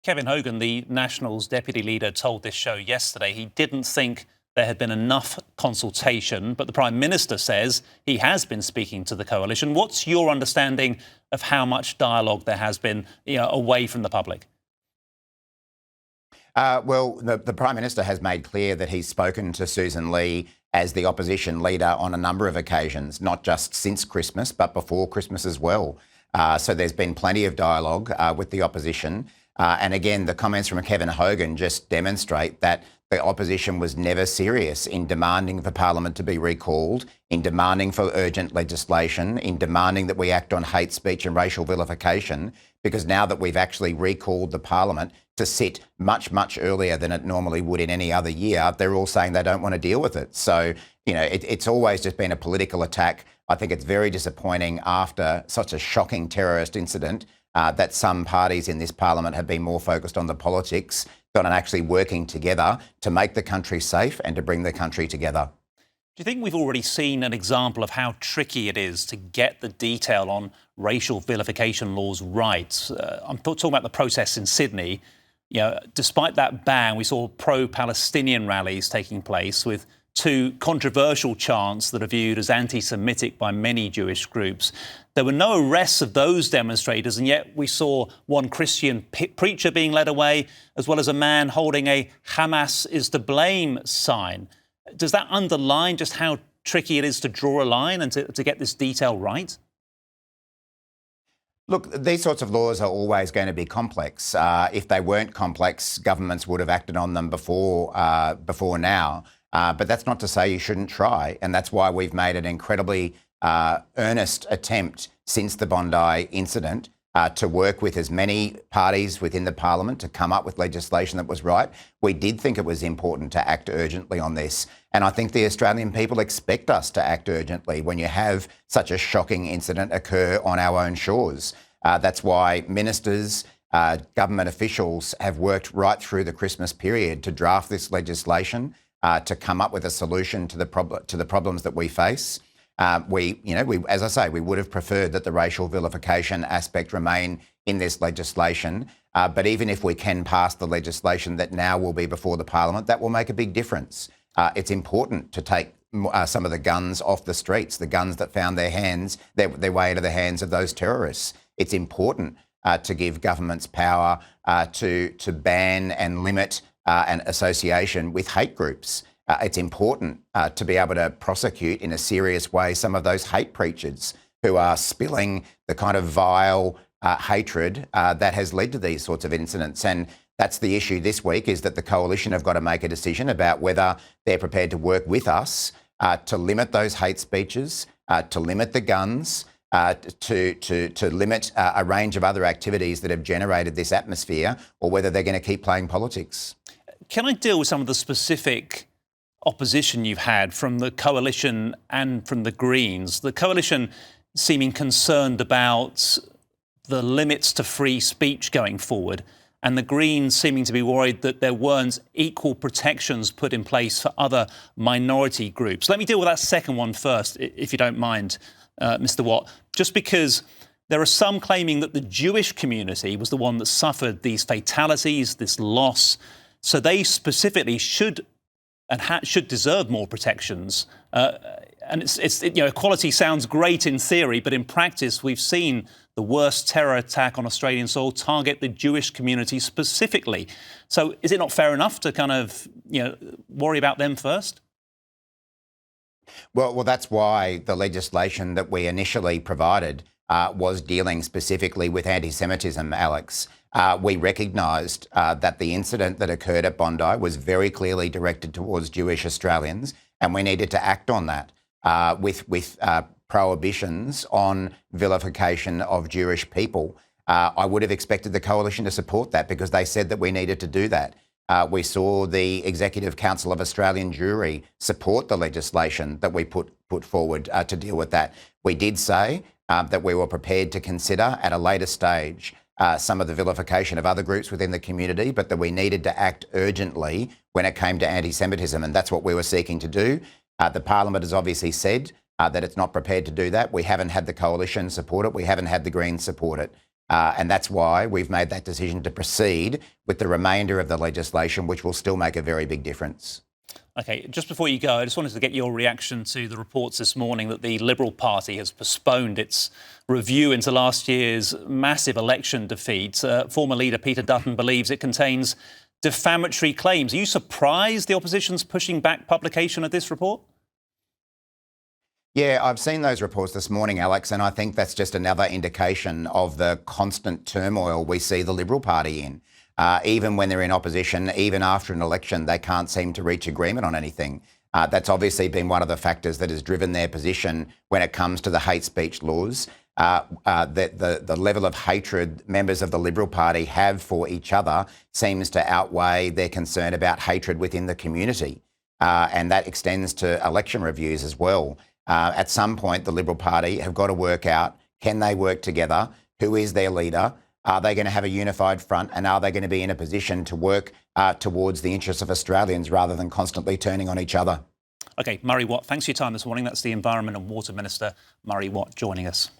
Kevin Hogan, the Nationals deputy leader, told this show yesterday he didn't think there had been enough consultation, but the Prime Minister says he has been speaking to the coalition. What's your understanding of how much dialogue there has been, away from the public? The Prime Minister has made clear that he's spoken to Susan Lee as the opposition leader on a number of occasions, not just since Christmas, but before Christmas as well. So there's been plenty of dialogue with the opposition. And again, the comments from Kevin Hogan just demonstrate that the opposition was never serious in demanding for Parliament to be recalled, in demanding for urgent legislation, in demanding that we act on hate speech and racial vilification, because now that we've actually recalled the Parliament to sit much, much earlier than it normally would in any other year, they're all saying they don't want to deal with it. So, it's always just been a political attack. I think it's very disappointing after such a shocking terrorist incident that some parties in this Parliament have been more focused on the politics than on actually working together to make the country safe and to bring the country together. Do you think we've already seen an example of how tricky it is to get the detail on racial vilification laws right? I'm talking about the protests in Sydney. Despite that ban, we saw pro-Palestinian rallies taking place with two controversial chants that are viewed as anti-Semitic by many Jewish groups. There were no arrests of those demonstrators, and yet we saw one Christian preacher being led away, as well as a man holding a Hamas is to blame sign. Does that underline just how tricky it is to draw a line and to get this detail right? Look, these sorts of laws are always going to be complex. If they weren't complex, governments would have acted on them before now. But that's not to say you shouldn't try. And that's why we've made an incredibly earnest attempt since the Bondi incident to work with as many parties within the Parliament to come up with legislation that was right. We did think it was important to act urgently on this. And I think the Australian people expect us to act urgently when you have such a shocking incident occur on our own shores. That's why ministers, government officials have worked right through the Christmas period to draft this legislation, to come up with a solution to the problems that we face. As I say, we would have preferred that the racial vilification aspect remain in this legislation. But even if we can pass the legislation that now will be before the Parliament, that will make a big difference. It's important to take some of the guns off the streets, the guns that found their way into the hands of those terrorists. It's important to give governments power to ban and limit an association with hate groups. It's important to be able to prosecute in a serious way some of those hate preachers who are spilling the kind of vile hatred that has led to these sorts of incidents. And that's the issue this week, is that the coalition have got to make a decision about whether they're prepared to work with us to limit those hate speeches, to limit the guns, to limit a range of other activities that have generated this atmosphere, or whether they're going to keep playing politics. Can I deal with some of the specific opposition you've had from the coalition and from the Greens? The coalition seeming concerned about the limits to free speech going forward, and the Greens seeming to be worried that there weren't equal protections put in place for other minority groups. Let me deal with that second one first, if you don't mind, Mr. Watt, just because there are some claiming that the Jewish community was the one that suffered these fatalities, this loss, so they specifically should deserve more protections. And equality sounds great in theory, but in practice, we've seen the worst terror attack on Australian soil target the Jewish community specifically. So is it not fair enough to kind of, worry about them first? Well, that's why the legislation that we initially provided was dealing specifically with anti-Semitism, Alex. We recognised that the incident that occurred at Bondi was very clearly directed towards Jewish Australians, and we needed to act on that with prohibitions on vilification of Jewish people. I would have expected the coalition to support that because they said that we needed to do that. We saw the Executive Council of Australian Jewry support the legislation that we put forward to deal with that. We did say that we were prepared to consider at a later stage some of the vilification of other groups within the community, but that we needed to act urgently when it came to anti-Semitism, and that's what we were seeking to do. The Parliament has obviously said that it's not prepared to do that. We haven't had the coalition support it. We haven't had the Greens support it. And that's why we've made that decision to proceed with the remainder of the legislation, which will still make a very big difference. OK, just before you go, I just wanted to get your reaction to the reports this morning that the Liberal Party has postponed its review into last year's massive election defeat. Former leader Peter Dutton believes it contains defamatory claims. Are you surprised the opposition's pushing back publication of this report? Yeah, I've seen those reports this morning, Alex, and I think that's just another indication of the constant turmoil we see the Liberal Party in. Even when they're in opposition, even after an election, they can't seem to reach agreement on anything. That's obviously been one of the factors that has driven their position when it comes to the hate speech laws. The level of hatred members of the Liberal Party have for each other seems to outweigh their concern about hatred within the community. And that extends to election reviews as well. At some point, the Liberal Party have got to work out, can they work together? Who is their leader? Are they going to have a unified front? And are they going to be in a position to work towards the interests of Australians rather than constantly turning on each other? OK, Murray Watt, thanks for your time this morning. That's the Environment and Water Minister, Murray Watt, joining us.